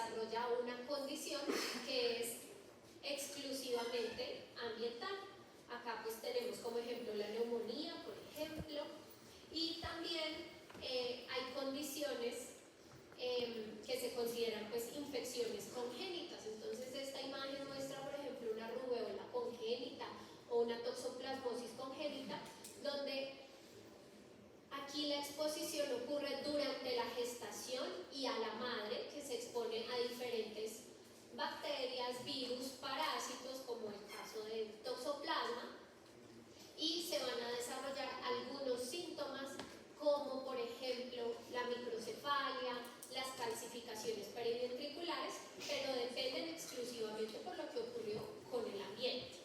desarrolla una condición que es exclusivamente ambiental. Acá pues tenemos como ejemplo la neumonía, por ejemplo, y también hay condiciones que se consideran pues infecciones congénitas. Entonces esta imagen muestra por ejemplo una rubéola congénita o una toxoplasmosis congénita, donde aquí la exposición ocurre durante la gestación y a la madre, que se expone a diferentes bacterias, virus, parásitos, como el caso del toxoplasma, y se van a desarrollar algunos síntomas como por ejemplo la microcefalia, las calcificaciones periventriculares, pero dependen exclusivamente por lo que ocurrió con el ambiente.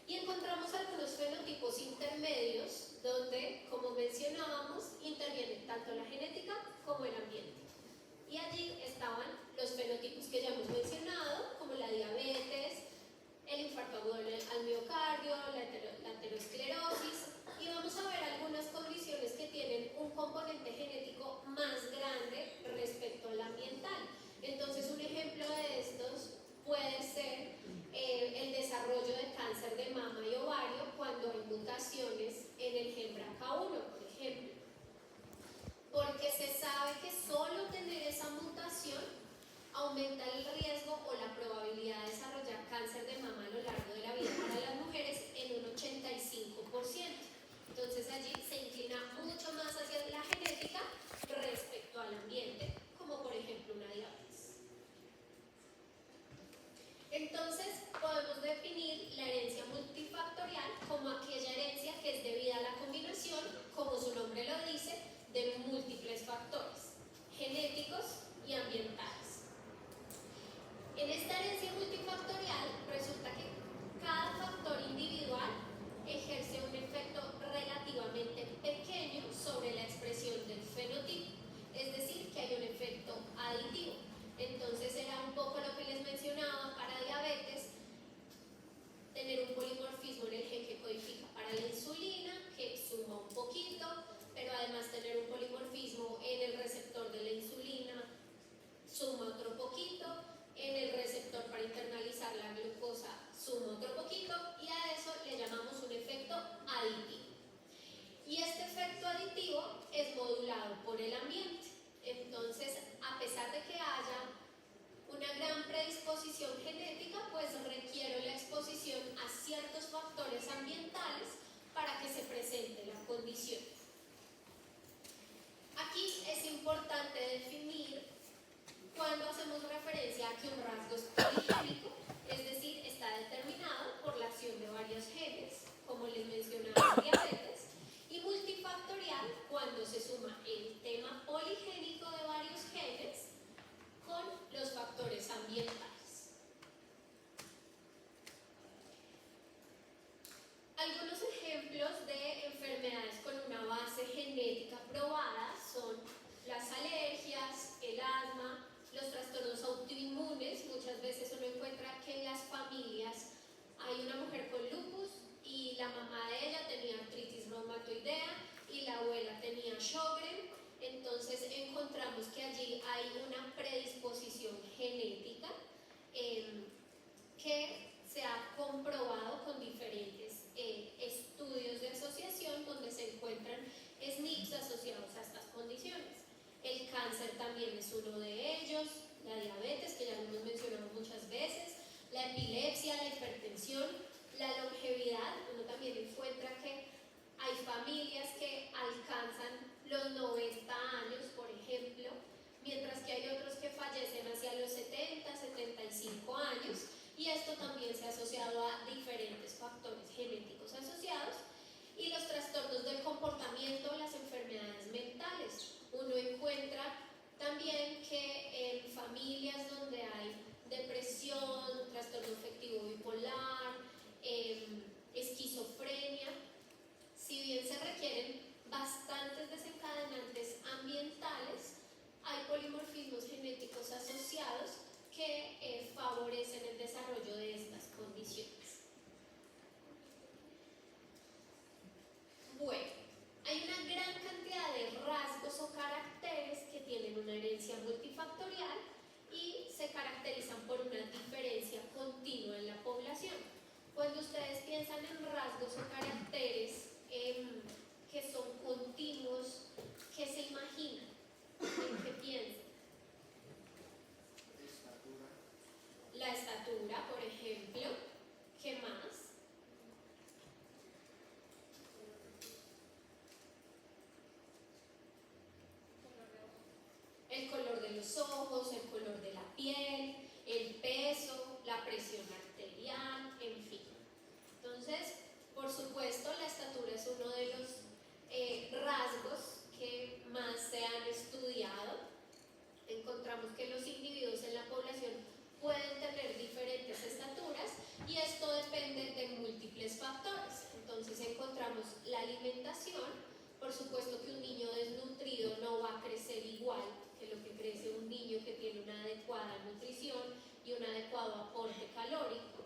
Y encontramos algunos fenotipos intermedios donde, como mencionábamos, intervienen tanto la genética como el ambiente. Y allí estaban los fenotipos que ya hemos mencionado, como la diabetes, el infarto agudo al miocardio, la aterosclerosis, y vamos a ver algunas condiciones que tienen un componente genético más grande respecto al ambiental. Entonces, un ejemplo de estos puede ser el desarrollo de cáncer de mama y ovario cuando hay mutaciones en el gen BRCA1, por ejemplo. Porque se sabe que solo tener esa mutación aumenta el riesgo o la probabilidad de desarrollar cáncer de mama a lo largo de la vida para las mujeres en un 85%. Entonces allí se inclina mucho más hacia la genética respecto al ambiente, como por ejemplo una diabetes. Entonces podemos definir la herencia multifactorial como aquella herencia que es debida a la combinación, como su nombre lo dice, de múltiples factores genéticos y ambientales. En esta herencia multifactorial resulta que cada factor individual ejerce un efecto relativamente pequeño sobre la expresión del fenotipo, es decir, que hay un efecto aditivo. Entonces era un poco lo que les mencionaba para diabetes, tener un polimorfismo en el gen que codifica para la insulina, que suma un poquito, pero además tener un polimorfismo en el receptor de la insulina, suma otro poquito, en el receptor para internalizar la glucosa suma otro poquito, y a eso le llamamos un efecto aditivo. Y este efecto aditivo es modulado por el ambiente. Entonces, a pesar de que haya una gran predisposición genética, pues requiere la exposición a ciertos factores ambientales para que se presente la condición. Aquí es importante definir cuando hacemos referencia a que un rasgo es poligénico, es decir, está determinado por la acción de varios genes, como les mencionaba diabetes, y multifactorial cuando se suma el tema poligénico de varios genes con los factores ambientales. Algunos ejemplos de enfermedades con una base genética probada son las alergias, el asma, los trastornos autoinmunes. Muchas veces uno encuentra que en las familias hay una mujer con lupus y la mamá de ella tenía artritis reumatoidea y la abuela tenía Sjögren. Entonces encontramos que allí hay una predisposición genética que se ha comprobado con diferentes estudios de asociación donde se encuentran SNPs asociados a estas condiciones. El cáncer también es uno de ellos, la diabetes, que ya lo hemos mencionado muchas veces, la epilepsia, la hipertensión, la longevidad. Uno también encuentra que hay familias que alcanzan los 90 años, por ejemplo, mientras que hay otros que fallecen hacia los 70, 75 años, y esto también se ha asociado a diferentes factores genéticos asociados. Y los trastornos del comportamiento, las enfermedades mentales. Uno encuentra también que en familias donde hay depresión, trastorno afectivo bipolar, esquizofrenia, si bien se requieren bastantes desencadenantes ambientales, hay polimorfismos genéticos asociados que favorecen el desarrollo de estas condiciones. Bueno, hay una gran cantidad de rasgos o caracteres que tienen una herencia multifactorial y se encontramos la alimentación. Por supuesto que un niño desnutrido no va a crecer igual que lo que crece un niño que tiene una adecuada nutrición y un adecuado aporte calórico.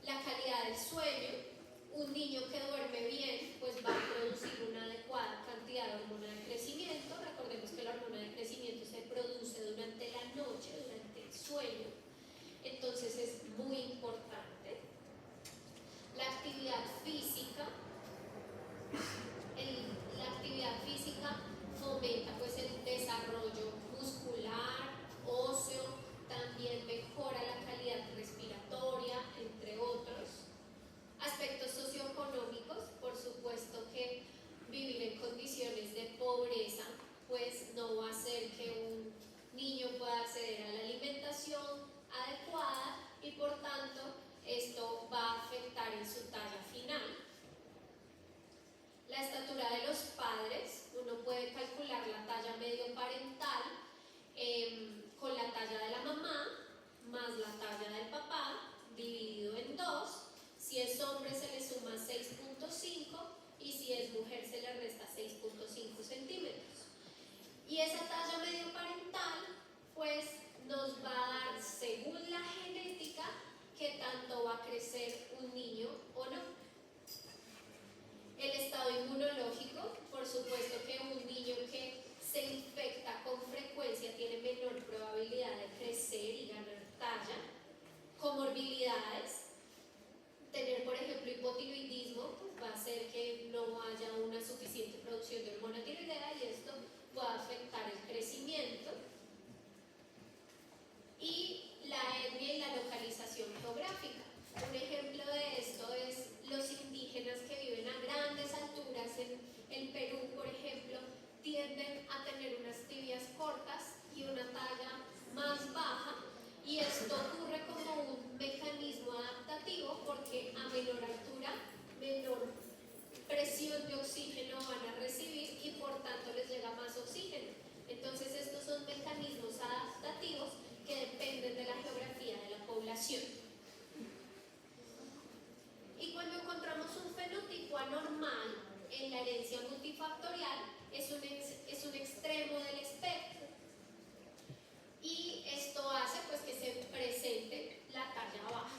La calidad del sueño. Un niño que duerme bien pues va a producir una adecuada cantidad de hormona de crecimiento. Recordemos que la hormona de crecimiento se produce durante la noche, durante el sueño. Entonces es muy importante. La actividad física. La actividad física fomenta pues el desarrollo muscular, óseo, también mejora la calidad respiratoria, entre otros. Aspectos socioeconómicos, por supuesto que vivir en condiciones de pobreza pues no va a hacer que un niño pueda acceder a la alimentación adecuada y por tanto esto va a afectar en su talla final. La estatura de los padres, uno puede calcular la talla medio parental con la talla de la mamá más la talla del papá dividido en 2. Si es hombre se le suma 6.5 y si es mujer se le resta 6.5 centímetros. Y esa talla medio parental pues nos va a dar, según la genética, qué tanto va a crecer un niño o no. El estado inmunológico, por supuesto que un niño que se infecta con frecuencia tiene menor probabilidad de crecer y ganar talla. Comorbilidades, tener por ejemplo hipotiroidismo pues va a hacer que no haya una suficiente producción de hormona tiroidea y esto va a afectar el crecimiento. Y la etnia y la localización geográfica. Un ejemplo de esto es los indígenas que viven a grandes alturas en Perú, por ejemplo, tienden a tener unas tibias cortas y una talla más baja, y esto ocurre como un mecanismo adaptativo porque a menor altura, menor presión de oxígeno van a recibir y por tanto les llega más oxígeno. Entonces estos son mecanismos adaptativos que dependen de la geografía de la población. Y cuando encontramos un fenotipo anormal en la herencia multifactorial, es un extremo del espectro. Y esto hace pues que se presente la talla baja.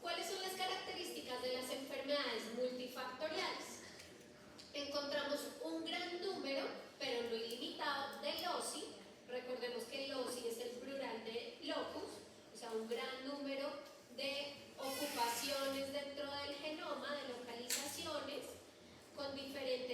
¿Cuáles son las características de las enfermedades multifactoriales? Encontramos un gran número, pero no ilimitado, de loci. Recordemos que loci es el plural de locus, o sea, un gran número de ocupaciones dentro del genoma, de localizaciones, con diferentes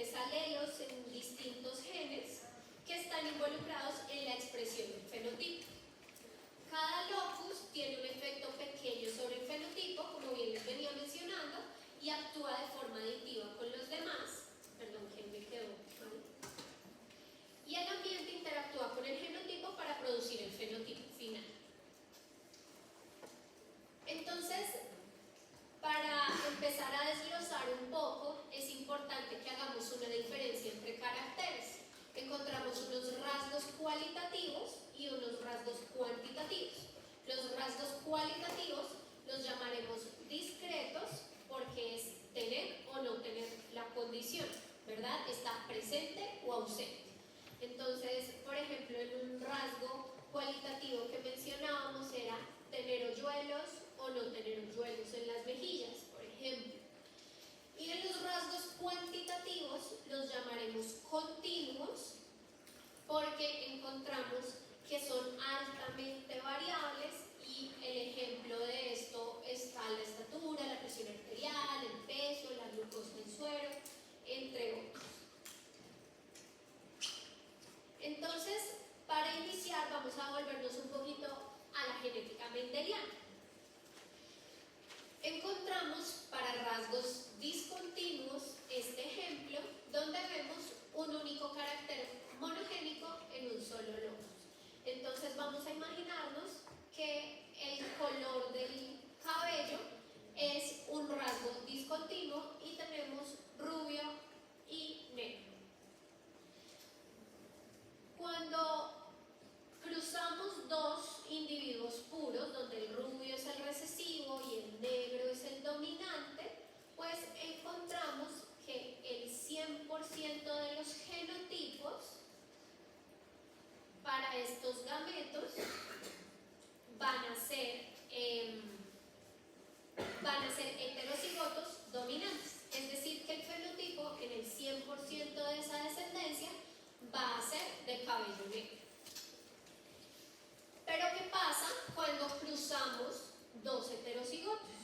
cuando cruzamos dos heterocigotos.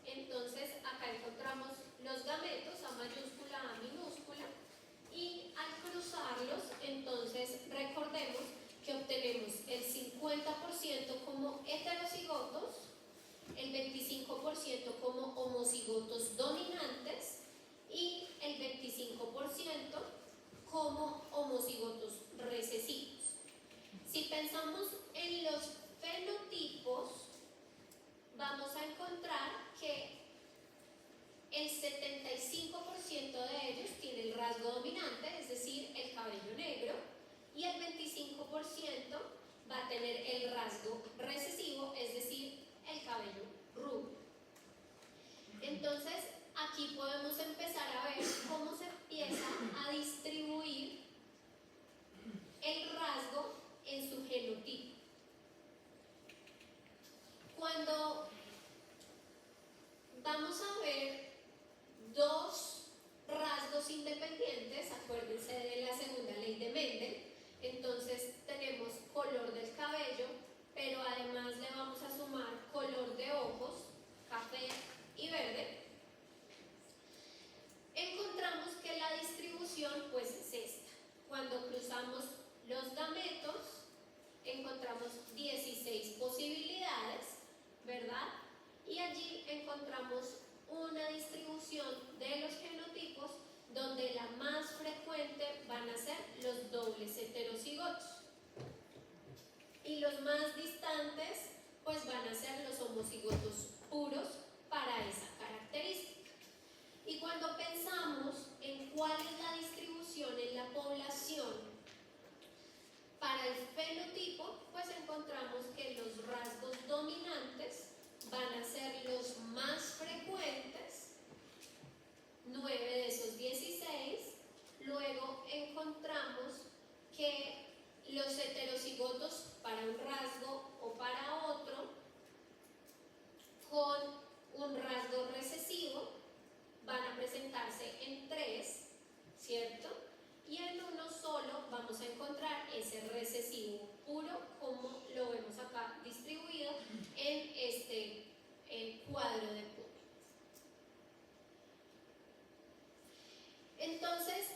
Entonces acá encontramos los gametos, A mayúscula, A minúscula, y al cruzarlos, entonces recordemos que obtenemos el 50% como heterocigotos, el 25% como homocigotos dominantes y el 25% como homocigotos recesivos. Si pensamos en los fenotipos, vamos a encontrar que el 75% de ellos tiene el rasgo dominante, es decir, el cabello negro, y el 25% va a tener el rasgo recesivo, es decir, el cabello rubio. Entonces, aquí podemos empezar a ver cómo se empieza a distribuir el rasgo en su genotipo. Cuando vamos a ver dos rasgos independientes, acuérdense de la segunda ley de Mendel, entonces tenemos color del cabello, pero además le vamos a sumar color de ojos, café y verde. Encontramos que la distribución pues es esta. Cuando cruzamos los gametos, encontramos 16 posibilidades, ¿verdad? Y allí encontramos una distribución de los genotipos donde la más frecuente van a ser los dobles heterocigotos y los más distantes pues van a ser los homocigotos puros para esa característica. Y cuando pensamos en cuál es la distribución en la población para el fenotipo, pues encontramos que los rasgos dominantes van a ser los más frecuentes, 9 de esos 16. Luego encontramos que los heterocigotos para un rasgo o para otro con un rasgo recesivo van a presentarse en 3, ¿cierto? Y en uno solo vamos a encontrar ese recesivo puro, como lo vemos acá distribuido en este cuadro de puntos. Entonces,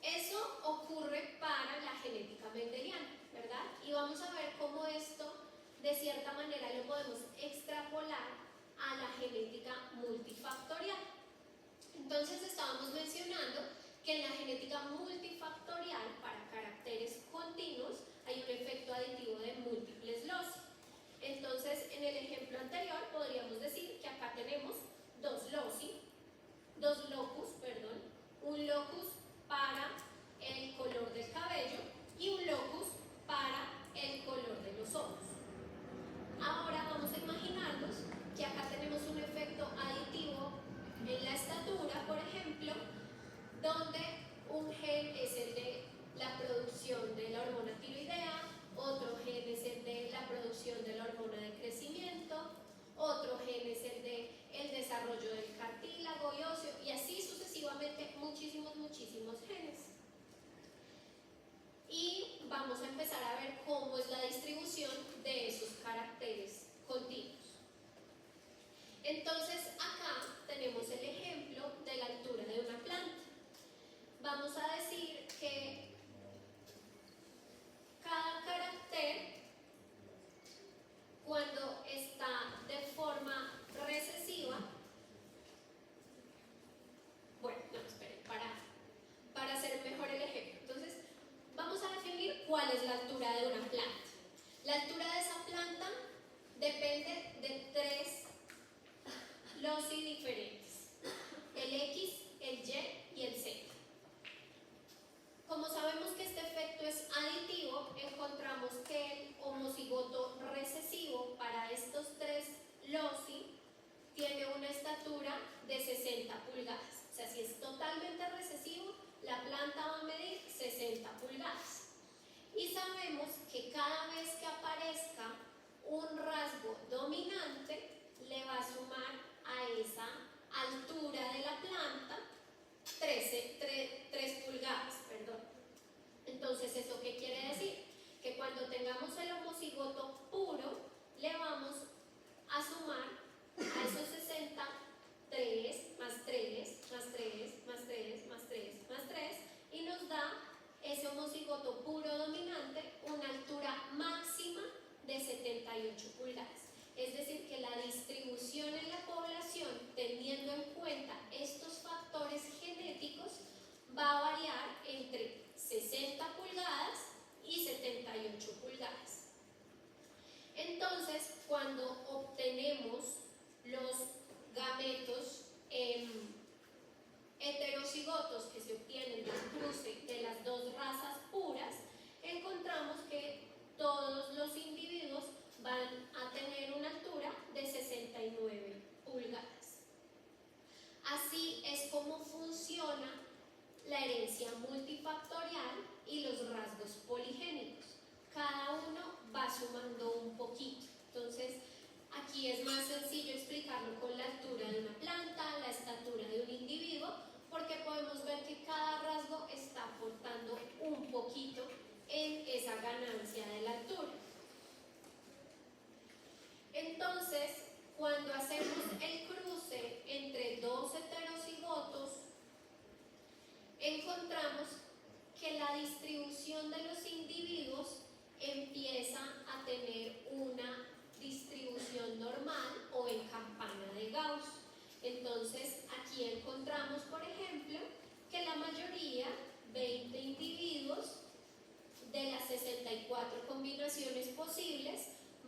eso ocurre para la genética mendeliana, ¿verdad? Y vamos a ver cómo esto, de cierta manera, lo podemos extrapolar a la genética multifactorial. Entonces, estábamos mencionando que en la genética multifactorial, para caracteres continuos, hay un efecto aditivo de múltiples loci. Entonces, en el ejemplo anterior, podríamos decir que acá tenemos dos locus, un locus para el color del cabello y un locus para el color de los ojos. Ahora vamos a imaginarnos que acá tenemos un efecto aditivo en la estatura, por ejemplo, donde un gen es el de la producción de la hormona tiroidea, otro gen es el de la producción de la hormona de crecimiento, otro gen es el de el desarrollo del cartílago y óseo, y así sucesivamente muchísimos genes. Y vamos a empezar a ver cómo es la distribución de esos caracteres continuos. Entonces acá tenemos el ejemplo de la altura de una planta. Vamos a decir que cada carácter, cuando está de forma recesiva, bueno, no, esperen, para hacer mejor el ejemplo. Entonces, vamos a definir cuál es la altura de una planta. La altura de esa planta depende de 3 loci diferentes: el X, el Y y el Z. Como sabemos que este efecto es aditivo, encontramos que el homocigoto recesivo para estos 3 loci tiene una estatura de 60 pulgadas. O sea, si es totalmente recesivo, la planta va a medir 60 pulgadas. Y sabemos que cada vez que aparezca un rasgo dominante, le va a sumar a esa altura de la planta 3 pulgadas. Entonces, ¿eso qué quiere decir? Que cuando tengamos el homocigoto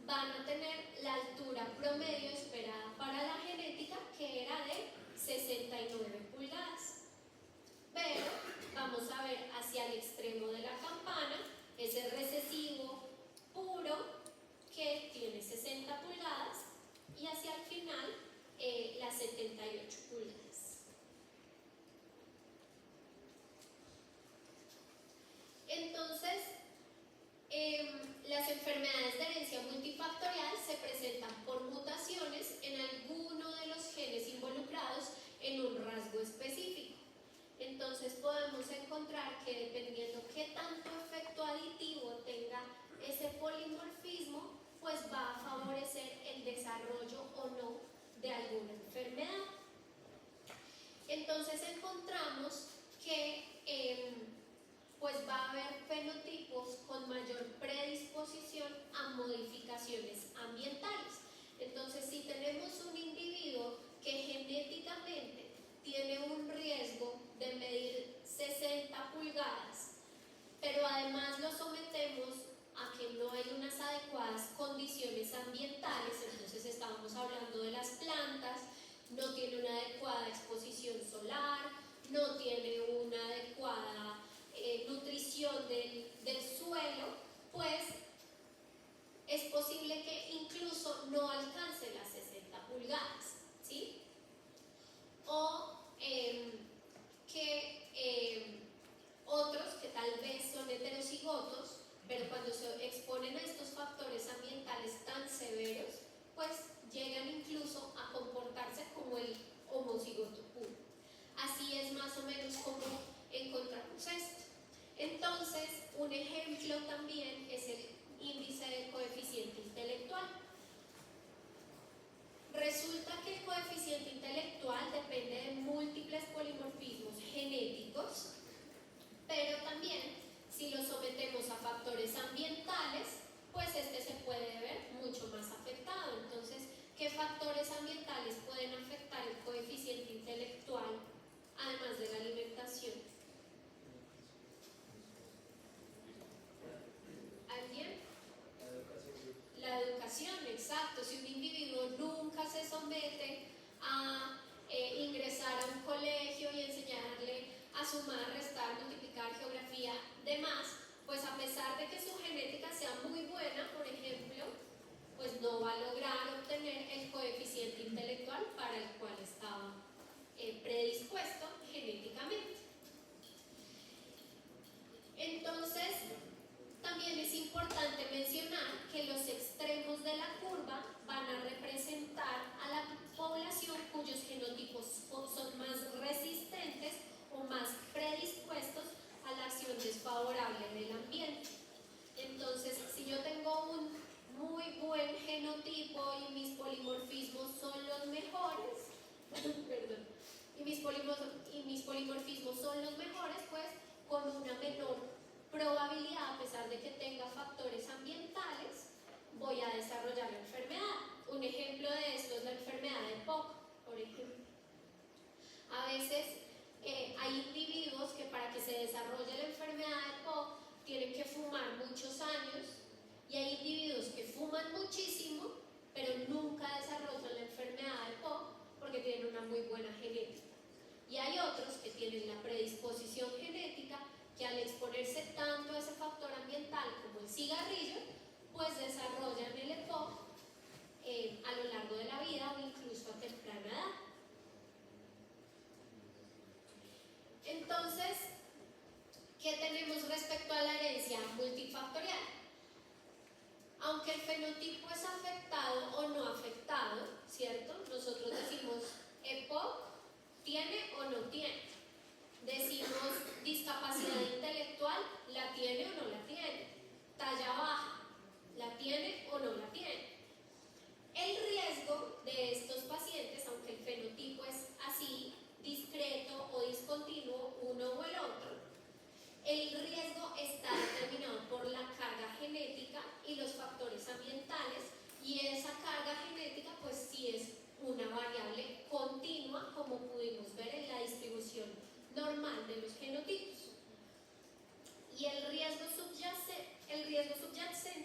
van a tener la altura promedio esperada para la genética, que era de 69 pulgadas. Pero vamos a ver hacia el extremo de la campana ese recesivo puro que tiene 60 pulgadas y hacia el final las 78 pulgadas. Entonces, las enfermedades de herencia multifactorial se presentan por mutaciones en alguno de los genes involucrados en un rasgo específico. Entonces podemos encontrar que dependiendo qué tanto efecto aditivo tenga ese polimorfismo, pues va a favorecer el desarrollo o no de alguna enfermedad. Entonces encontramos que pues va a haber fenotipos con mayor predisposición a modificaciones ambientales. Entonces, si tenemos un individuo que genéticamente tiene un riesgo de medir 60 pulgadas, pero además lo sometemos a que no hay unas adecuadas condiciones ambientales, entonces estábamos hablando de las plantas, no tiene una adecuada exposición solar, no tiene una adecuada nutrición del suelo, pues es posible que incluso no alcance las 60 pulgadas, ¿sí? O que otros que tal vez son heterocigotos, pero cuando se exponen a estos factores ambientales tan severos, pues llegan incluso a comportarse como el homocigoto puro. Así es más o menos como encontramos esto. Entonces, un ejemplo también es el índice de coeficiente intelectual. Resulta que el coeficiente intelectual depende de múltiples polimorfismos genéticos, pero también si lo sometemos a factores ambientales, pues este se puede ver mucho más afectado. Entonces, ¿qué factores ambientales pueden afectar el coeficiente intelectual, además de la alimentación? ¿Alguien? La educación, exacto. Si un individuo nunca se somete a ingresar a un colegio y enseñarle a sumar, restar, multiplicar, geografía, demás, pues a pesar de que su genética sea muy buena, por ejemplo, pues no va a lograr obtener el coeficiente intelectual para el cual estaba predispuesto genéticamente. Entonces, también es importante mencionar que los extremos de la curva van a representar a la población cuyos genotipos son más resistentes o más predispuestos a la acción desfavorable del ambiente. Entonces, si yo tengo un muy buen genotipo y mis polimorfismos son los mejores, perdón, y mis polimorfismos son los mejores, pues con una menor probabilidad, a pesar de que tenga factores ambientales, voy a desarrollar la enfermedad. Un ejemplo de esto es la enfermedad de POC, por ejemplo. A veces hay individuos que para que se desarrolle la enfermedad de POC tienen que fumar muchos años, y hay individuos que fuman muchísimo, pero nunca desarrollan la enfermedad de POC porque tienen una muy buena genética. Y hay otros que tienen la predisposición genética que al exponerse tanto a ese factor ambiental como el cigarrillo, pues desarrollan el EPOC a lo largo de la vida o incluso a temprana edad. Entonces, ¿qué tenemos respecto a la herencia multifactorial? Aunque el fenotipo es afectado o no afectado, ¿cierto? Nosotros decimos EPOC, ¿tiene o no tiene? Decimos discapacidad intelectual, ¿la tiene o no la tiene? Talla baja, ¿la tiene o no la tiene? El riesgo de estos pacientes, aunque el fenotipo es así, discreto o discontinuo, uno o el otro, el riesgo está determinado por la carga genética y los factores ambientales, y esa carga genética pues sí es una variable continua, como pudimos ver en la distribución normal de los genotipos. Y el riesgo subyacente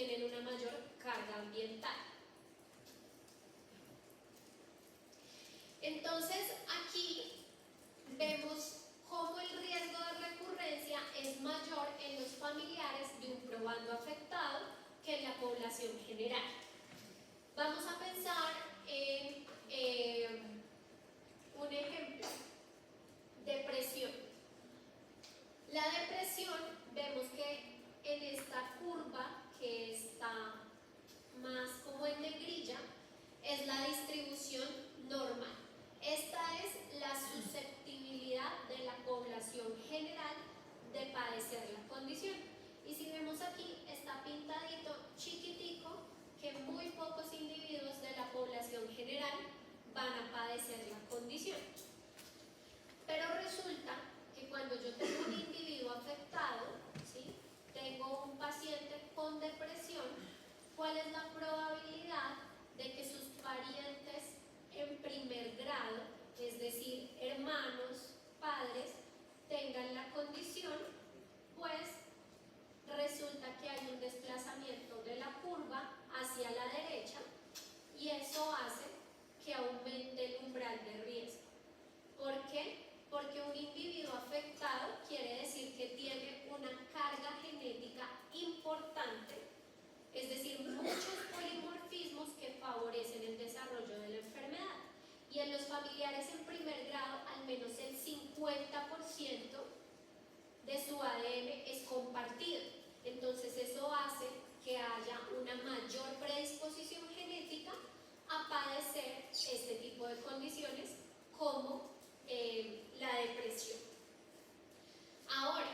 tienen una mayor carga ambiental. Entonces aquí vemos cómo el riesgo de recurrencia es mayor en los familiares de un probando afectado que en la población general. Vamos a pensar en un ejemplo: depresión. La depresión, vemos que en esta curva que está más como en negrilla es la distribución normal. Esta es la susceptibilidad de la población general de padecer la condición. Y si vemos aquí, está pintadito chiquitico que muy pocos individuos de la población general van a padecer la condición. Pero resulta que cuando yo tengo un individuo afectado, ¿sí?, tengo un paciente con depresión, ¿cuál es la probabilidad de que sus parientes en primer grado, es decir, hermanos, padres, tengan la condición? Pues resulta que hay un desplazamiento de la curva hacia la derecha y eso hace que aumente el umbral de riesgo. ¿Por qué? Porque un individuo afectado quiere decir que tiene una carga genética importante, es decir, muchos polimorfismos que favorecen el desarrollo de la enfermedad. Y en los familiares en primer grado, al menos el 50% de su ADN es compartido. Entonces eso hace que haya una mayor predisposición genética a padecer este tipo de condiciones como la depresión. Ahora,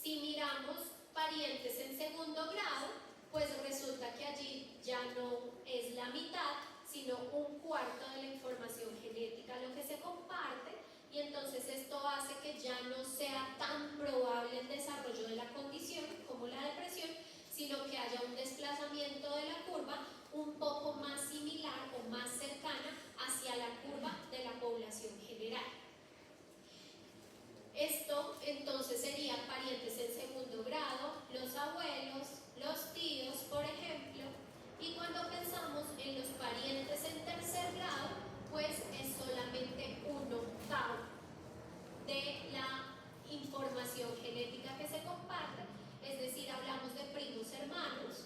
si miramos parientes en segundo grado, pues resulta que allí ya no es la mitad, sino un cuarto de la información genética lo que se comparte, y entonces esto hace que ya no sea tan probable el desarrollo de la condición como la depresión, sino que haya un desplazamiento de la curva un poco más similar o más cercana hacia la curva de la población general. Esto entonces serían parientes en segundo grado, los abuelos, los tíos, por ejemplo, y cuando pensamos en los parientes en tercer grado, pues es solamente un octavo de la información genética que se comparte, es decir, hablamos de primos hermanos,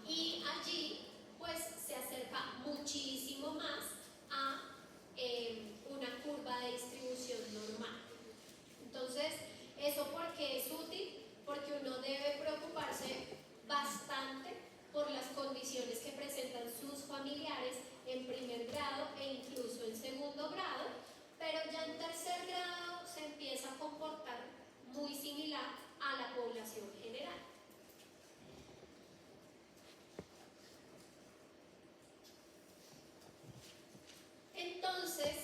y allí pues se acerca muchísimo más a una curva de distribución normal. Entonces, ¿eso por qué es útil? Porque uno debe preocuparse bastante por las condiciones que presentan sus familiares en primer grado e incluso en segundo grado, pero ya en tercer grado se empieza a comportar muy similar a la población general. Entonces,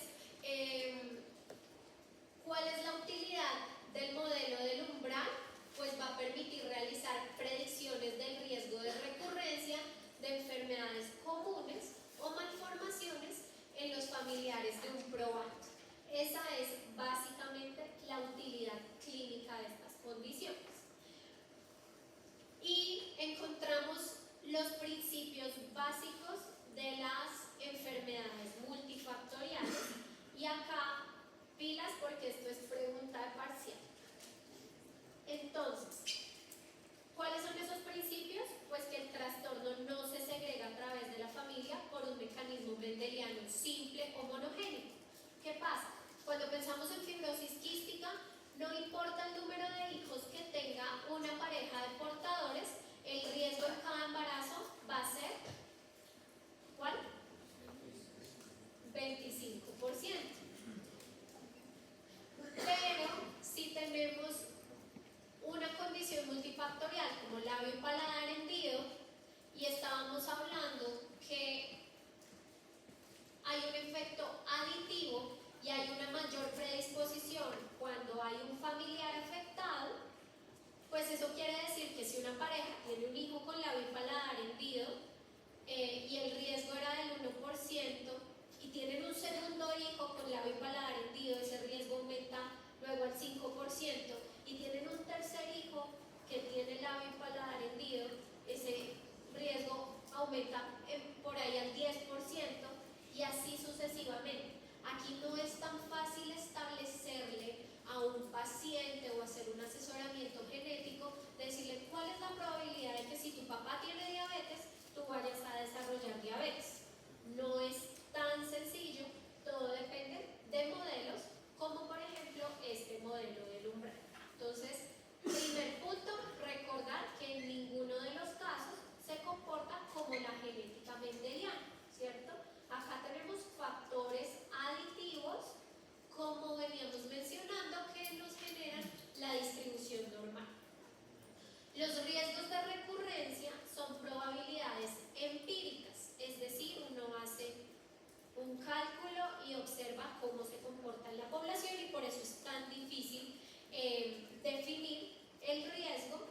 ¿cuál es la utilidad del modelo del umbral? Pues va a permitir realizar predicciones del riesgo de recurrencia de enfermedades comunes o malformaciones en los familiares de un probando. Esa es básicamente la utilidad clínica de estas condiciones. Y encontramos los principios básicos de las enfermedades multifactoriales, y acá pilas porque esto es pregunta de parcial. Entonces, ¿cuáles son esos principios? Pues que el trastorno no se segrega a través de la familia por un mecanismo mendeliano simple o monogénico. ¿Qué pasa? Cuando pensamos en fibrosis quística, no importa el número de hijos que tenga una pareja de portadores, el riesgo en cada embarazo va a ser, ¿cuál? 25%. Pero si tenemos una condición multifactorial como labio y paladar hendido, y estábamos hablando que hay un efecto aditivo y hay una mayor predisposición cuando hay un familiar afectado, pues eso quiere decir que si una pareja tiene un hijo con labio y paladar hendido, aumenta por ahí al 10% y así sucesivamente. Aquí no es tan fácil establecerle a un paciente o hacer un asesoramiento genético, decirle cuál es la probabilidad de que si tu papá tiene diabetes, tú vayas a desarrollar diabetes. No es tan sencillo, todo depende de modelos, como por ejemplo este modelo del umbral. Entonces, primer punto, recordar que en ninguno de los casos se comporta como la genética mendeliana, ¿cierto? Acá tenemos factores aditivos, como veníamos mencionando, que nos generan la distribución normal. Los riesgos de recurrencia son probabilidades empíricas, es decir, uno hace un cálculo y observa cómo se comporta en la población y por eso es tan difícil definir el riesgo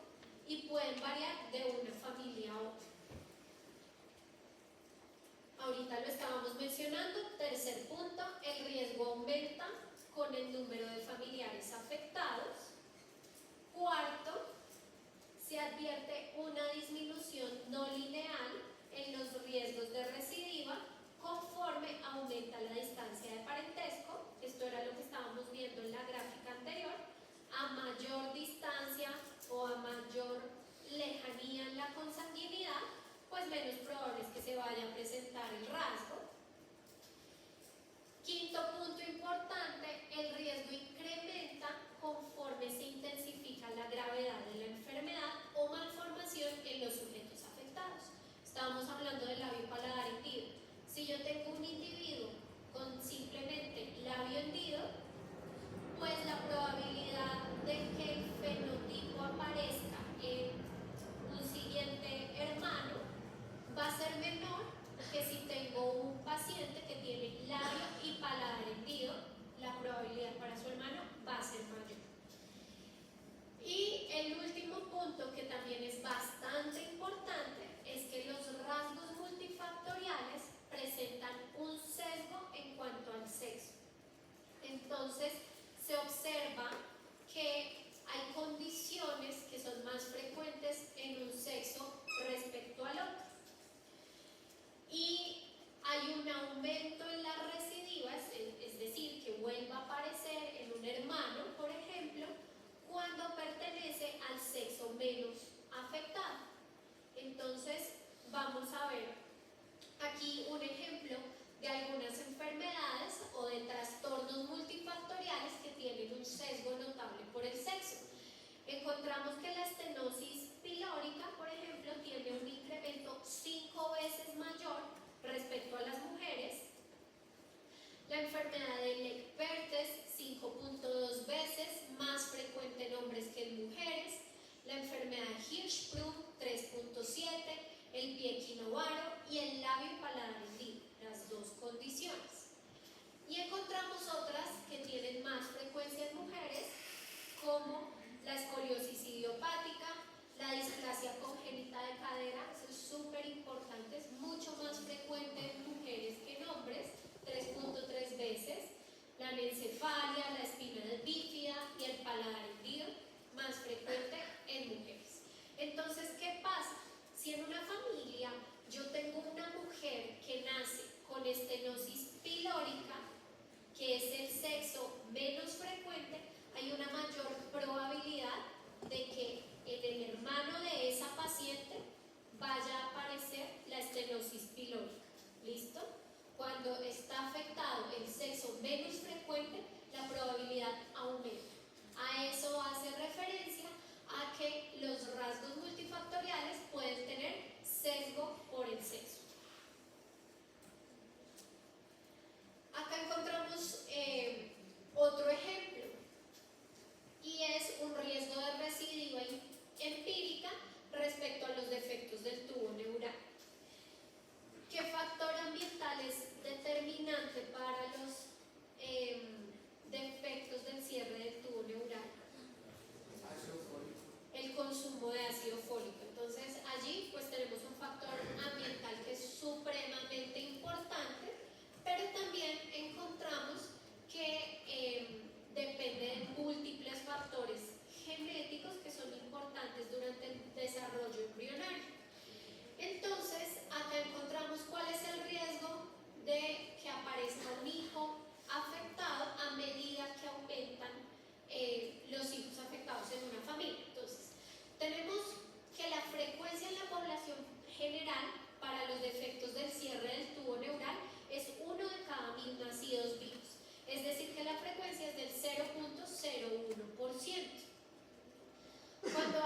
y pueden variar de una familia a otra. Ahorita lo estábamos mencionando. Tercer punto, el riesgo aumenta con el número de familiares afectados. Cuarto, se advierte una disminución no lineal en los riesgos de recidiva conforme aumenta la distancia de parentesco. Esto era lo que estábamos viendo en la gráfica anterior. A mayor distancia o a mayor lejanía en la consanguinidad, pues menos probable es que se vaya a presentar el rasgo.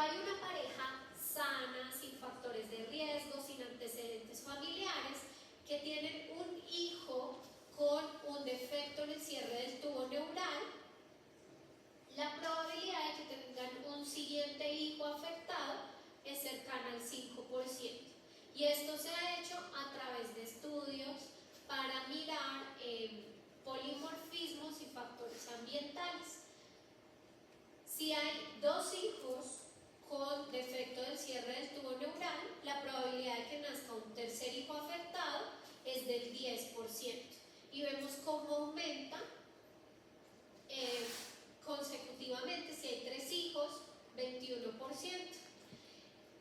hay una pareja sana, sin factores de riesgo, sin antecedentes familiares, que tienen un hijo con un defecto en el cierre del tubo neural, la probabilidad de que tengan un siguiente hijo afectado es cercana al 5%. Y esto se ha hecho a través de estudios para mirar polimorfismos y factores ambientales. Si hay dos hijos con defecto del cierre del tubo neural, la probabilidad de que nazca un tercer hijo afectado es del 10%. Y vemos cómo aumenta consecutivamente. Si hay 3 hijos, 21%.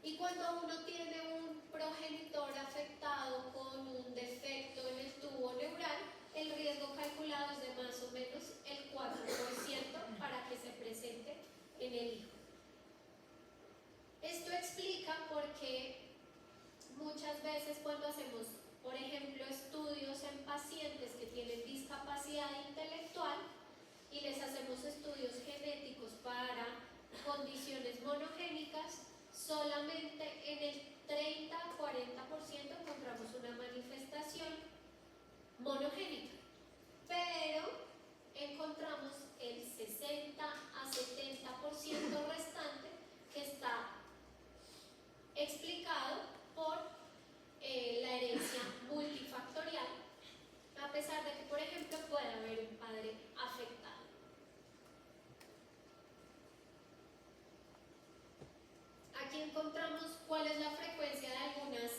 Y cuando uno tiene un progenitor afectado con un defecto en el tubo neural, el riesgo calculado es de más o menos el 4% para que se presente en el hijo. Esto explica por qué muchas veces cuando hacemos, por ejemplo, estudios en pacientes que tienen discapacidad intelectual y les hacemos estudios genéticos para condiciones monogénicas, solamente en el 30-40% encontramos una manifestación monogénica, pero encontramos el 60 a 70% restante que está explicado por la herencia multifactorial, a pesar de que, por ejemplo, puede haber un padre afectado. Aquí encontramos cuál es la frecuencia de algunas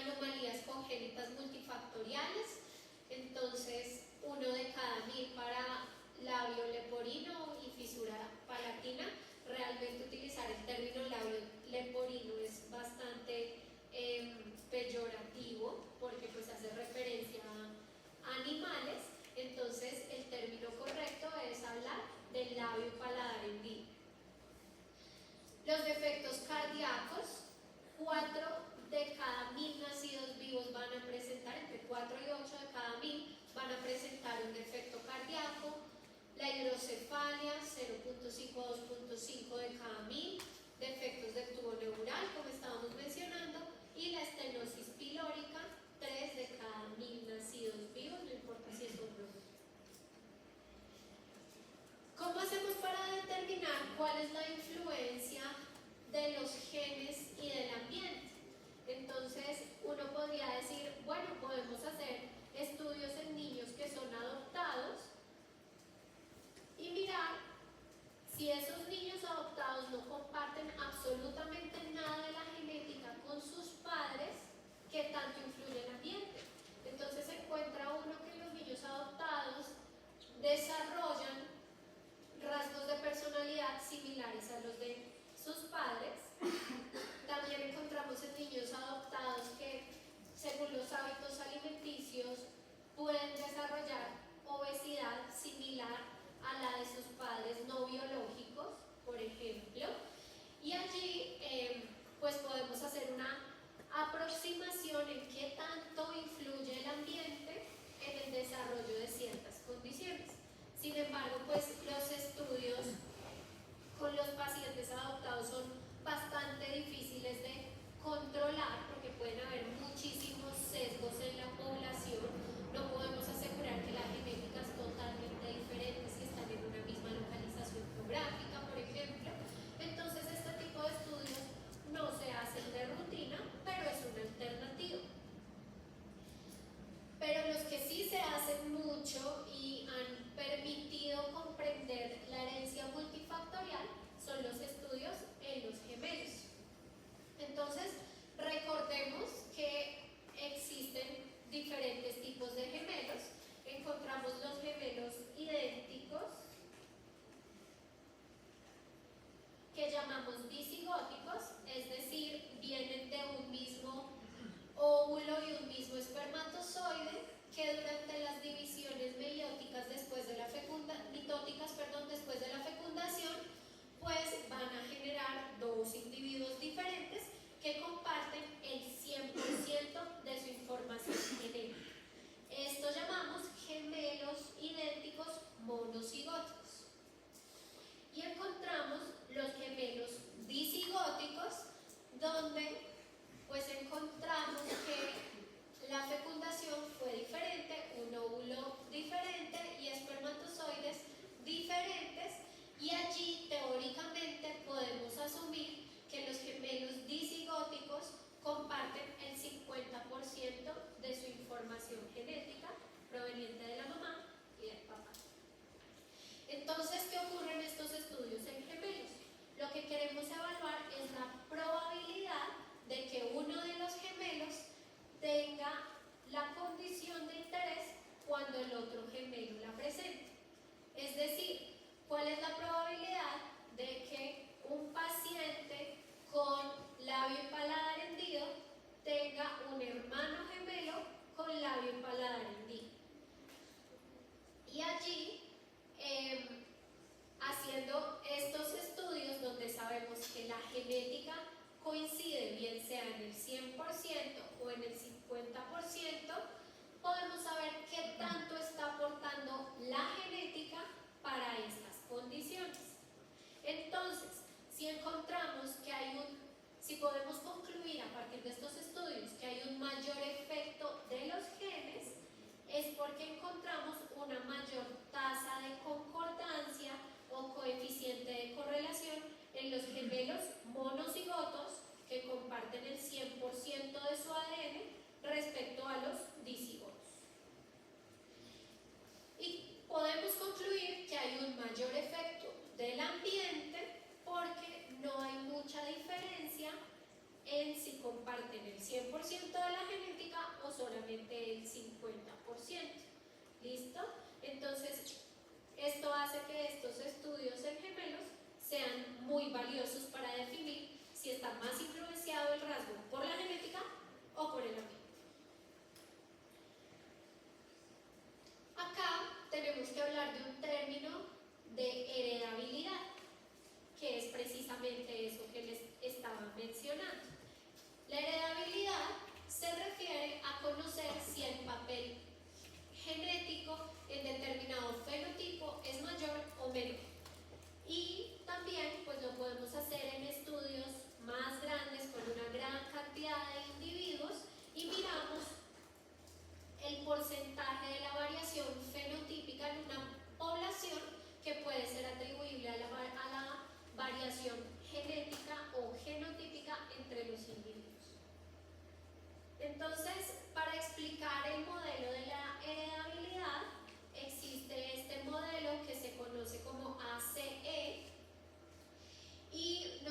anomalías congénitas multifactoriales. Entonces, 1 de cada 1000 para labio leporino y fisura palatina. Realmente utilizar el término labio leporino es bastante peyorativo porque pues hace referencia a animales. Entonces, el término correcto es hablar del labio paladar en vivo. Los defectos cardíacos, 4 de cada 1000 nacidos vivos van a presentar, entre 4 y 8 de cada 1000 van a presentar un defecto cardíaco. La hidrocefalia, 0.5 a 2.5 de cada 1000, defectos del tubo neural, como estábamos mencionando, y la estenosis pilórica, 3 de cada 1000 nacidos vivos, no importa si es hombre o mujer. ¿Cómo hacemos para determinar cuál es la influencia de los genes y del ambiente? Entonces, uno podría decir, bueno, podemos hacer estudios en niños que son adoptados y mirar si esos niños adoptados no comparten absolutamente nada de la genética con sus padres, ¿qué tanto influye el ambiente? Entonces encuentra uno que los niños adoptados desarrollan rasgos de personalidad similares a los de sus padres. También encontramos en niños adoptados que, según los hábitos alimenticios, pueden desarrollar obesidad similar a la de sus padres no biológicos, por ejemplo. Y allí pues podemos hacer una aproximación en qué tanto influye el ambiente en el desarrollo de ciertas condiciones. Sin embargo, pues los estudios con los pacientes adoptados son bastante difíciles de controlar porque pueden haber muchísimos sesgos en la población. No podemos asegurar que la genética es totalmente diferente si están en una misma localización geográfica, por ejemplo. Entonces, este tipo de estudios no se hacen de rutina, pero es una alternativa. Pero los que sí se hacen mucho y han permitido con Es decir, ¿cuál es la probabilidad de que un paciente con labio y paladar hendido tenga un hermano gemelo con labio y paladar hendido? Y allí, haciendo estos estudios donde sabemos que la genética coincide, bien sea en el 100% o en el 50%, podemos saber qué tanto está aportando la genética para estas condiciones. Entonces, si encontramos que si podemos concluir a partir de estos estudios que hay un mayor efecto de los genes, es porque encontramos una mayor tasa de concordancia o coeficiente de correlación en los gemelos monocigotos que comparten el 100% de su ADN respecto a los dicigotos. Y podemos concluir que hay un mayor efecto del ambiente porque no hay mucha diferencia en si comparten el 100% de la genética o solamente el 50%. ¿Listo? Entonces, esto hace que estos estudios en gemelos sean muy valiosos para definir si está más influenciado el rasgo por la genética o por el ambiente. Acá tenemos que hablar de un término de heredabilidad, que es precisamente eso que les estaba mencionando. La heredabilidad se refiere a conocer si el papel genético en determinado fenotipo es mayor o menor. Y también pues lo podemos hacer en estudios más grandes con una gran cantidad de individuos y miramos el porcentaje de la variación fenotípica en una población que puede ser atribuible a la variación genética o genotípica entre los individuos. Entonces, para explicar el modelo de la heredabilidad, existe este modelo que se conoce como ACE y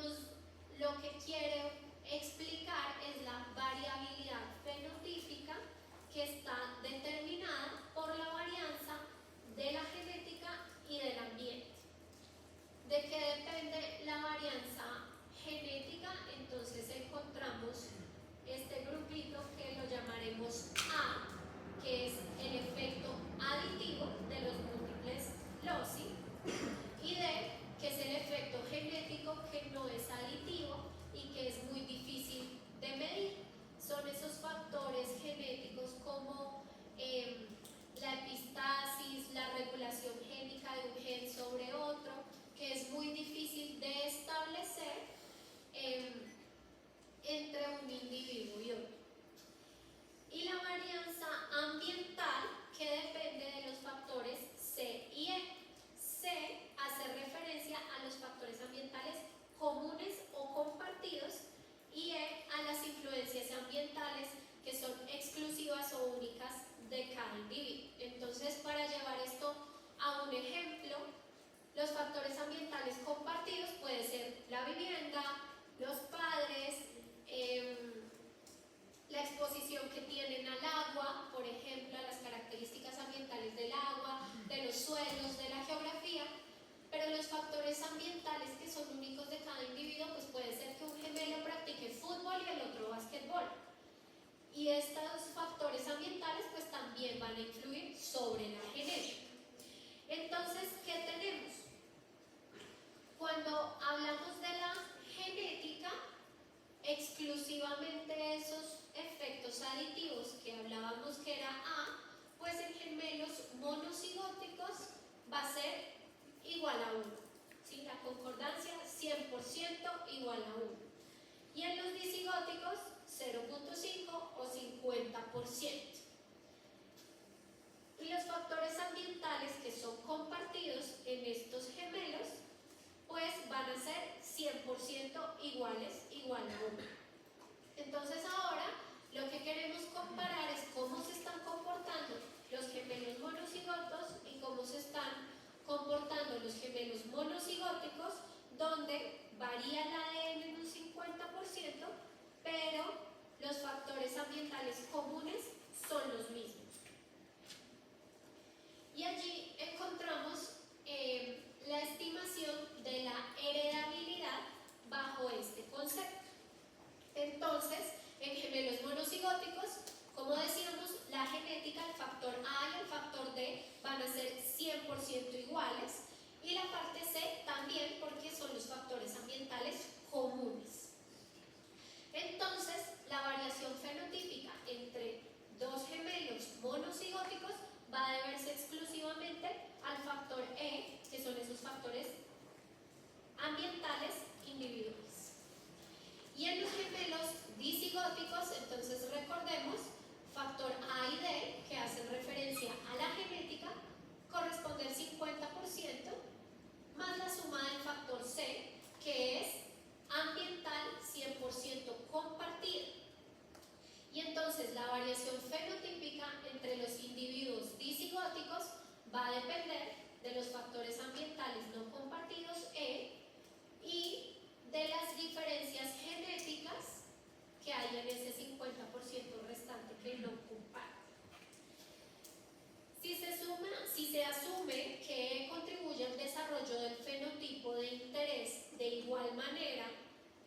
lo que quiere explicar es la variabilidad fenotípica que está determinada por la varianza de la genética y del ambiente. ¿De qué depende la varianza genética? Entonces encontramos este grupito que lo llamaremos A, que es el efecto aditivo de los múltiples loci, y D, que es el efecto genético que no es aditivo y que es muy difícil de medir. Son esos factores genéticos como la epistasis, la regulación génica de un gen sobre otro, que es muy difícil de establecer entre un individuo y otro. Y la varianza ambiental, que depende de los factores C y E. C hace referencia a los factores ambientales comunes o compartidos y E a las influencias ambientales que son exclusivas o únicas de cada individuo. Entonces, para llevar esto a un ejemplo, los factores ambientales compartidos puede ser la vivienda, los padres, la exposición que tienen al agua, por ejemplo, a las características ambientales del agua, de los suelos, de la geografía, pero los factores ambientales que son únicos de cada individuo, pues puede ser que un gemelo practique fútbol y el otro básquetbol. Y estos factores ambientales pues también van a influir sobre la genética. Entonces, ¿qué tenemos? Cuando hablamos de la genética, exclusivamente esos efectos aditivos que hablábamos que era A, pues en gemelos monocigóticos va a ser igual a 1. ¿Sí? La concordancia 100% igual a 1. Y en los disigóticos 0.5 o 50%. Y los factores ambientales que son compartidos en estos gemelos pues van a ser 100% iguales, igual a 1. Entonces ahora lo que queremos comparar es cómo se están comportando los gemelos monocigotos y cómo se están comportando los gemelos monocigóticos, donde varía el ADN en un 50%, pero los factores ambientales comunes son los mismos. Y allí encontramos a ser 100% iguales, y la parte C también porque son los factores ambientales comunes. Entonces, la variación fenotípica entre dos gemelos monocigóticos va a deberse exclusivamente al factor E, que son esos factores ambientales individuales. Y en los gemelos disigóticos, entonces recordemos, factor A y D, que hacen referencia a la genética, corresponde al 50%, más la suma del factor C, que es ambiental 100% compartido. Y entonces la variación fenotípica entre los individuos disigóticos va a depender de los factores ambientales no compartidos E y de las diferencias genéticas que hay en ese 50% restante que no comparte. Si se asume que contribuye al desarrollo del fenotipo de interés de igual manera,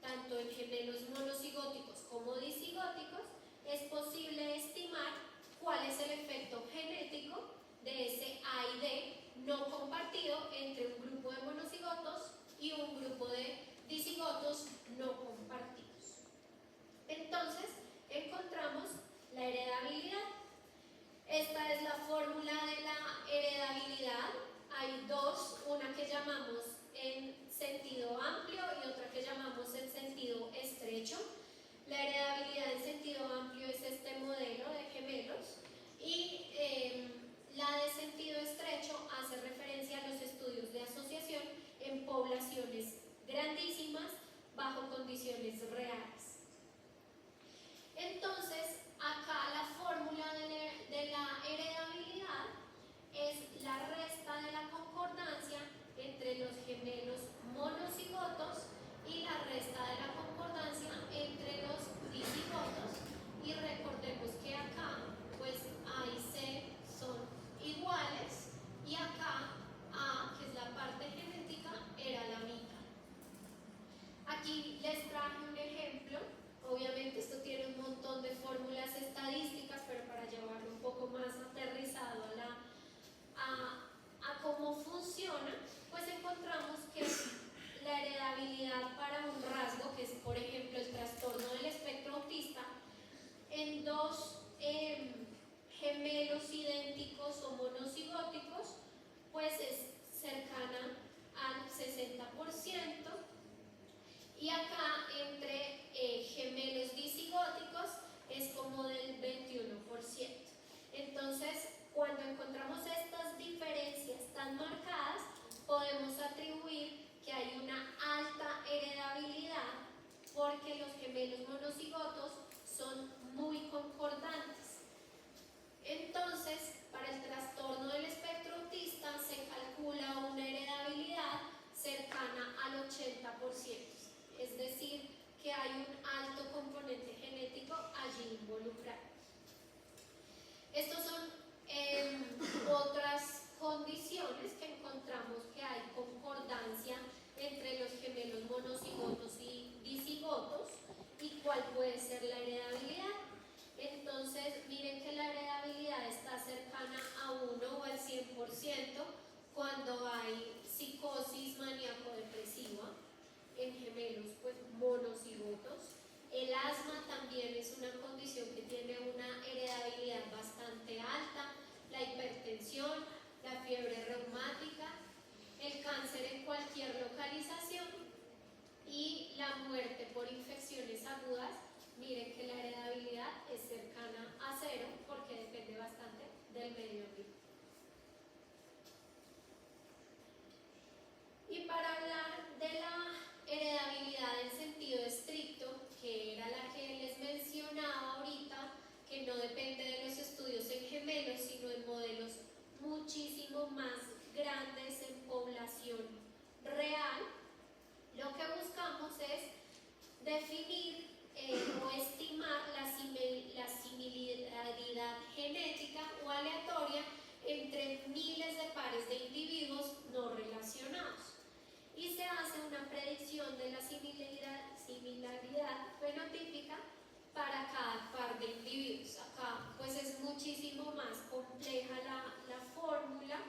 tanto en gemelos monocigóticos como disigóticos, es posible estimar cuál es el efecto genético de ese A y D no compartido entre un grupo de monocigotos y un grupo de disigotos no compartidos. Entonces, encontramos la heredabilidad. Esta es la fórmula de la heredabilidad. Hay dos, una que llamamos en sentido amplio y otra que llamamos en sentido estrecho. La heredabilidad en sentido amplio es este modelo de gemelos y la de sentido estrecho hace referencia a los estudios de asociación en poblaciones grandísimas bajo condiciones reales. Entonces, acá la fórmula de la heredabilidad es la resta de la concordancia entre los gemelos monocigotos y la resta de la concordancia entre los disigotos. Y recordemos que acá, pues A y C son iguales y acá A, que es la parte genética, era la mitad. Aquí les traje un ejemplo. Obviamente esto tiene un montón de fórmulas estadísticas, pero para llevarlo un poco más aterrizado a cómo funciona, pues encontramos que la heredabilidad para un rasgo, que es por ejemplo el trastorno del espectro autista, en dos gemelos idénticos o monocigóticos, pues es cercana al 60%. Y acá entre gemelos disigóticos es como del 21%. Entonces, cuando encontramos estas diferencias tan marcadas, podemos atribuir que hay una alta heredabilidad porque los gemelos monocigotos son muy concordantes. Entonces, para el trastorno del espectro autista se calcula una heredabilidad cercana al 80%. Es decir, que hay un alto componente genético allí involucrado. Estas son otras condiciones que encontramos que hay concordancia entre los gemelos monocigotos y disigotos y cuál puede ser la heredabilidad. Entonces, miren que la heredabilidad está cercana a 1 o al 100% cuando hay psicosis maníaco-depresiva en gemelos pues monocigotos. El asma también es una condición que tiene una heredabilidad bastante alta, la hipertensión, la fiebre reumática, el cáncer en cualquier localización y la muerte por infecciones agudas. Miren que la heredabilidad es cercana a 0 porque depende bastante del medio ambiente. Y para hablar de la heredabilidad en sentido estricto, que era la que les mencionaba ahorita, que no depende de los estudios en gemelos, sino en modelos muchísimo más grandes en población real, lo que buscamos es definir o estimar la similaridad genética o aleatoria entre miles de pares de individuos no relacionados. Y se hace una predicción de la similaridad fenotípica para cada par de individuos. Acá pues es muchísimo más compleja la fórmula,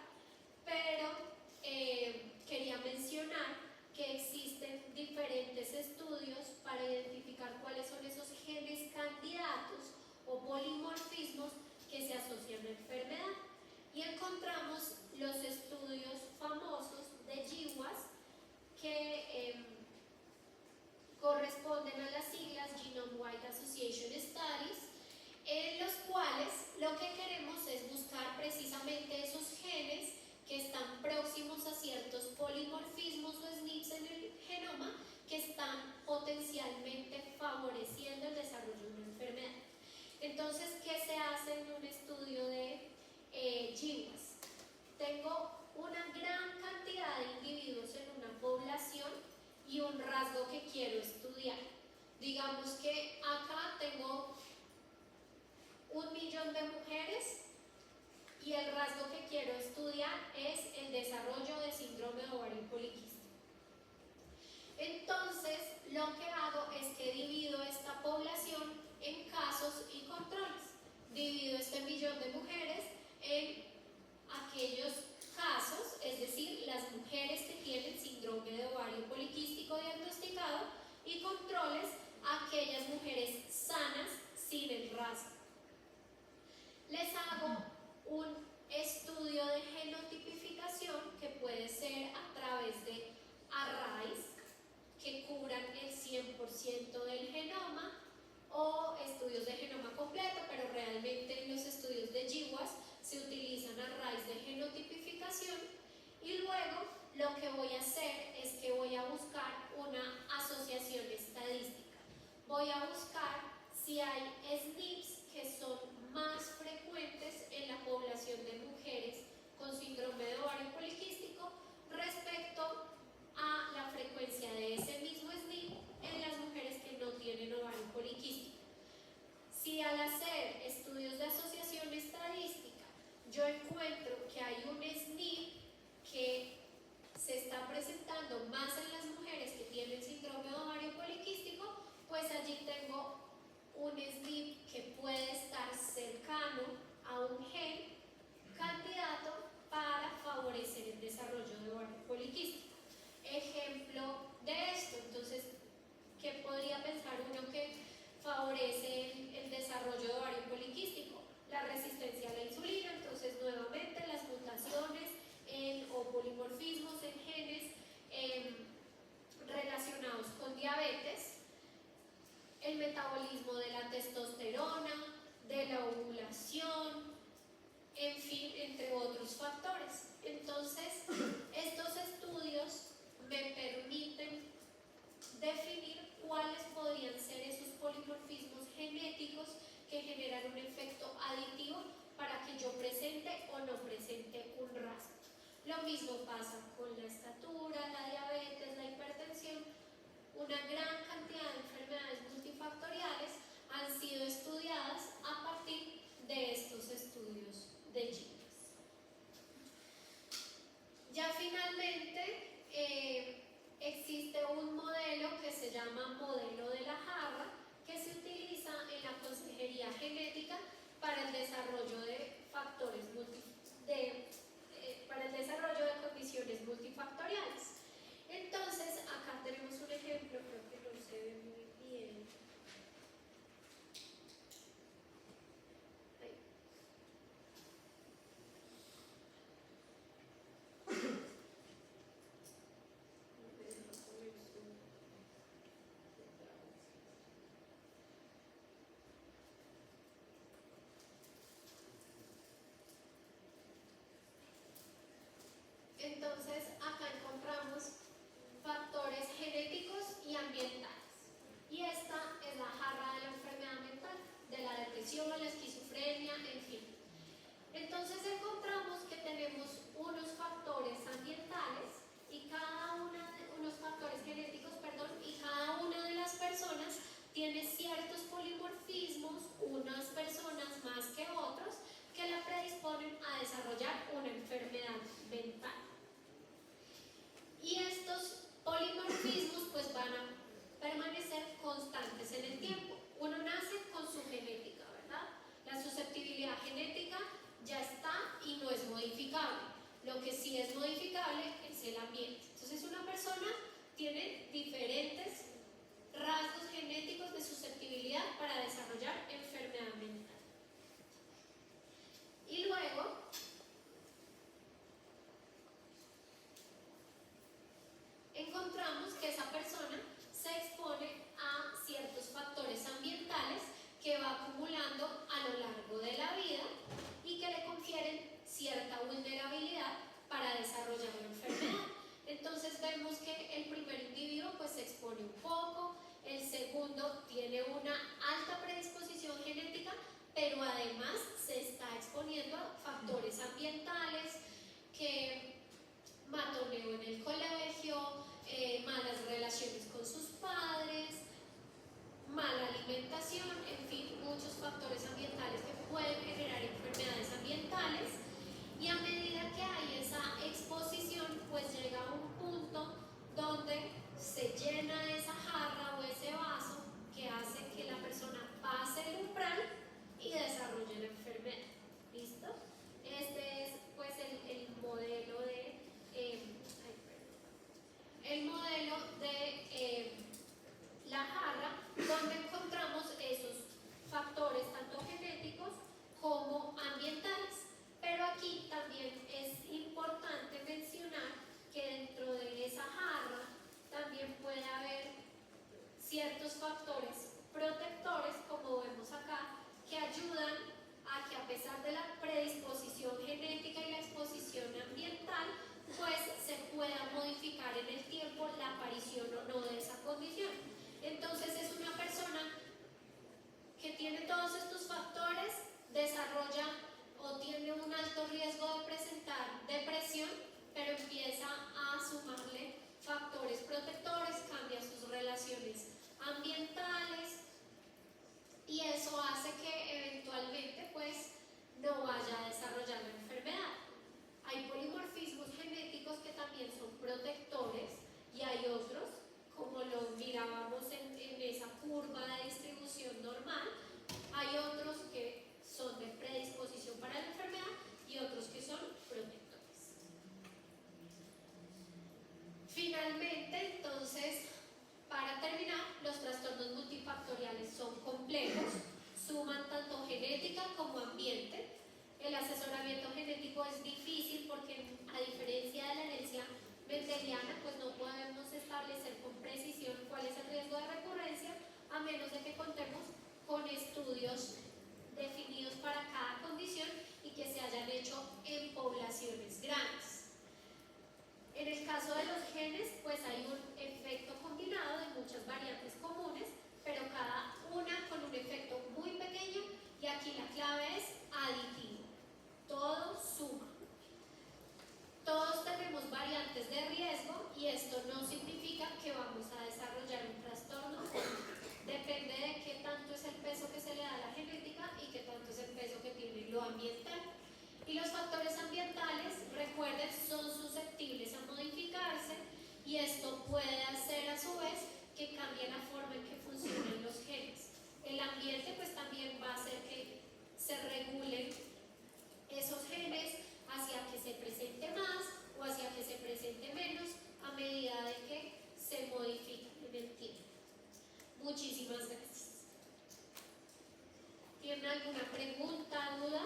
tengo una gran cantidad de individuos en una población y un rasgo que quiero estudiar. Digamos que acá tengo 1 millón de mujeres y el rasgo que quiero estudiar es el desarrollo de síndrome de ovario poliquístico. Entonces, lo que hago es que divido esta población en casos y controles. Divido este millón de mujeres en aquellos casos, es decir, las mujeres que tienen síndrome de ovario poliquístico diagnosticado, y controles, aquellas mujeres sanas sin el rasgo. Les hago un estudio de genotipificación que puede ser a través de arrays que cubran el 100% del genoma, o estudios de genoma completo, pero realmente en los estudios de GWAS se utilizan arrays de genotipificación. Y luego lo que voy a hacer es que voy a buscar una asociación estadística. Voy a buscar si hay SNPs que son más frecuentes en la población de mujeres con síndrome de ovario poliquístico respecto a la frecuencia de ese mismo SNP en las mujeres que no tienen ovario poliquístico. Si al hacer estudios de asociación estadística yo encuentro que hay un SNP que se está presentando más en las mujeres que tienen síndrome de ovario poliquístico, pues allí tengo un SNP que puede estar cercano a un gen candidato para favorecer el desarrollo de ovario poliquístico. Ejemplo de esto, entonces, ¿qué podría pensar uno que favorece el desarrollo de ovario poliquístico? La resistencia a la insulina. Entonces, nuevamente, las mutaciones o polimorfismos en genes relacionados con diabetes, el metabolismo de la testosterona, de la ovulación, en fin, entre otros factores. Entonces, estos estudios me permiten definir cuáles podrían ser esos polimorfismos genéticos que generan un efecto aditivo para que yo presente o no presente un rasgo. Lo mismo pasa con la estatura, la diabetes, la hipertensión. Una gran cantidad de enfermedades multifactoriales han sido estudiadas a partir de estos estudios de GWAS. Ya finalmente existe un modelo que se llama modelo de la jarra, que se utiliza en la consejería genética para el desarrollo de factores para el desarrollo de condiciones multifactoriales. Entonces, acá tenemos un ejemplo, creo que no se ve muy bien. Ahí. Entonces, acá encontramos factores genéticos y ambientales. Y esta es la jarra de la enfermedad mental, de la depresión, la esquizofrenia, en fin. Entonces encontramos que tenemos unos factores ambientales y unos factores genéticos, y cada una de las personas tiene ciertos polimorfismos, unas personas más que otros, que la predisponen a desarrollar una enfermedad mental. Y estos polimorfismos pues van a permanecer constantes en el tiempo. Uno nace con su genética, ¿verdad? La susceptibilidad genética ya está y no es modificable. Lo que sí es modificable es el ambiente. Entonces una persona tiene diferentes rasgos genéticos de susceptibilidad para desarrollar enfermedad mental. Y luego encontramos que esa persona se expone a ciertos factores ambientales que va acumulando a lo largo de la vida y que le confieren cierta vulnerabilidad para desarrollar una enfermedad. Entonces vemos que el primer individuo pues se expone un poco, el segundo tiene una alta predisposición genética, y esto no significa que vamos a desarrollar un trastorno. Depende de qué tanto es el peso que se le da a la genética y qué tanto es el peso que tiene lo ambiental. Y los factores ambientales, recuerden, son susceptibles a modificarse y esto puede hacer a su vez que cambie la forma en que funcionan los genes. El ambiente pues también va a hacer que se regulen esos genes hacia que se presente más o hacia que se presente menos a medida de que se modifican en el tiempo. Muchísimas gracias. ¿Tienen alguna pregunta, duda?